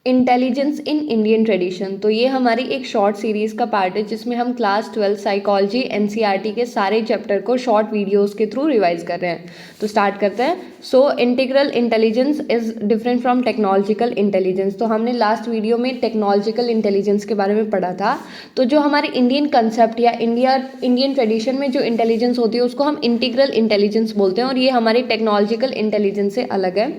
Intelligence in Indian tradition. तो ये हमारी एक शॉर्ट सीरीज़ का पार्ट है जिसमें हम क्लास 12 साइकोलॉजी एनसीईआरटी के सारे चैप्टर को शॉर्ट वीडियोस के थ्रू रिवाइज कर रहे हैं। तो स्टार्ट करते हैं। So integral intelligence is different from technological intelligence. तो हमने लास्ट वीडियो में टेक्नोलॉजिकल इंटेलिजेंस के बारे में पढ़ा था। तो जो हमारे इंडियन कंसेप्ट या इंडियन ट्रेडिशन में जो इंटेलिजेंस होती है उसको हम इंटीग्रल इंटेलिजेंस बोलते हैं, और ये हमारी टेक्नोलॉजिकल इंटेलिजेंस से अलग है।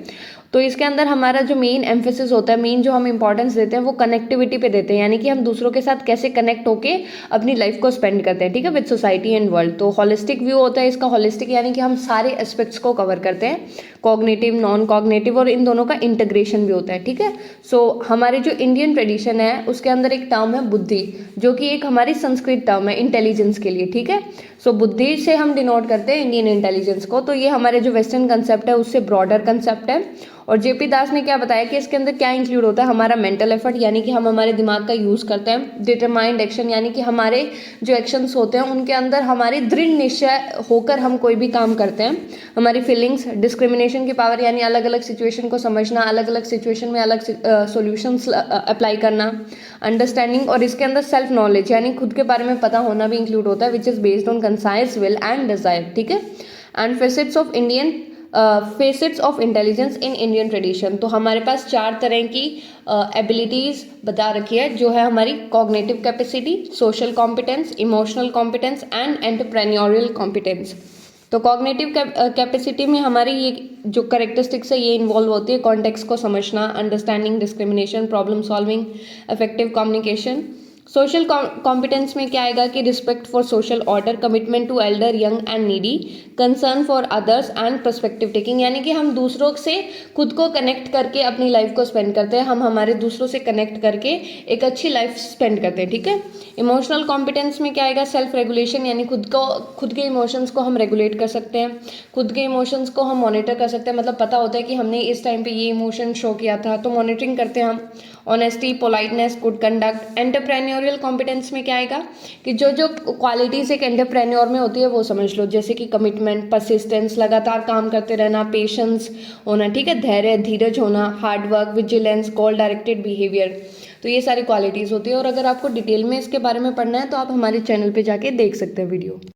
तो इसके अंदर हमारा जो मेन एम्फेसिस होता है, मेन जो हम इंपॉर्टेंस देते हैं वो कनेक्टिविटी पे देते हैं, यानी कि हम दूसरों के साथ कैसे कनेक्ट होके अपनी लाइफ को स्पेंड करते हैं, ठीक है, विद सोसाइटी एंड वर्ल्ड। तो हॉलिस्टिक व्यू होता है इसका। हॉलिस्टिक यानी कि हम सारे एस्पेक्ट्स को कवर करते हैं, कॉग्निटिव, नॉन कॉग्निटिव, और इन दोनों का इंटीग्रेशन भी होता है, ठीक है। सो हमारे जो इंडियन ट्रेडिशन है उसके अंदर एक टर्म है बुद्धि, जो कि एक हमारी संस्कृत टर्म है इंटेलिजेंस के लिए, ठीक है। सो बुद्धि से हम डिनोट करते हैं इंडियन इंटेलिजेंस को। तो ये हमारे जो वेस्टर्न कंसेप्ट है उससे ब्रॉडर कंसेप्ट है। और जेपी दास ने क्या बताया कि इसके अंदर क्या इंक्लूड होता है, हमारा मेंटल एफर्ट, यानी कि हम हमारे दिमाग का यूज़ करते हैं। डिटरमाइंड एक्शन, यानी कि हमारे जो एक्शंस होते हैं उनके अंदर हमारी दृढ़ निश्चय होकर हम कोई भी काम करते हैं। हमारी फीलिंग्स, डिस्क्रिमिनेशन की पावर, यानी अलग अलग सिचुएशन को समझना, अलग अलग सिचुएशन में अलग सॉल्यूशंस अप्लाई करना। अंडरस्टैंडिंग, और इसके अंदर सेल्फ नॉलेज, यानी खुद के बारे में पता होना भी इंक्लूड होता है, which is based on concise will and desire, ठीक है। And facets of intelligence in Indian tradition. तो हमारे पास 4 तरह की एबिलिटीज़ बता रखी है, जो है हमारी cognitive capacity, social competence, emotional competence and entrepreneurial competence. तो कॉग्निटिव कैपेसिटी में हमारी ये जो करेक्टरिस्टिक्स है ये इन्वॉल्व होती है कॉन्टेक्स्ट को समझना, understanding, discrimination, problem solving, effective communication. Social competence में क्या आएगा कि respect for social order, commitment to elder, young and needy, concern for others and perspective taking, यानी कि हम दूसरों से खुद को कनेक्ट करके अपनी लाइफ को स्पेंड करते हैं, हम हमारे दूसरों से कनेक्ट करके एक अच्छी लाइफ स्पेंड करते हैं, ठीक है। इमोशनल कॉम्पिटेंस में क्या आएगा, सेल्फ रेगुलेशन, यानी खुद के इमोशंस को हम रेगुलेट कर सकते हैं, खुद के इमोशंस को हम मॉनिटर कर सकते हैं, मतलब पता होता है कि हमने इस टाइम पे ये इमोशन शो किया था तो मॉनिटरिंग करते हैं हम। Honesty, politeness, good conduct. Entrepreneurial competence में क्या आएगा कि जो जो क्वालिटीज़ एक एंटरप्रेन्योर में होती है वो समझ लो, जैसे कि कमिटमेंट, परसिस्टेंस, लगातार काम करते रहना, पेशेंस होना, ठीक है, धैर्य, धीरज होना, हार्डवर्क, विजिलेंस, गोल डायरेक्टेड बिहेवियर। तो ये सारी क्वालिटीज़ होती है। और अगर आपको डिटेल में इसके बारे में पढ़ना है तो आप हमारे चैनल पे जाके देख सकते हैं वीडियो।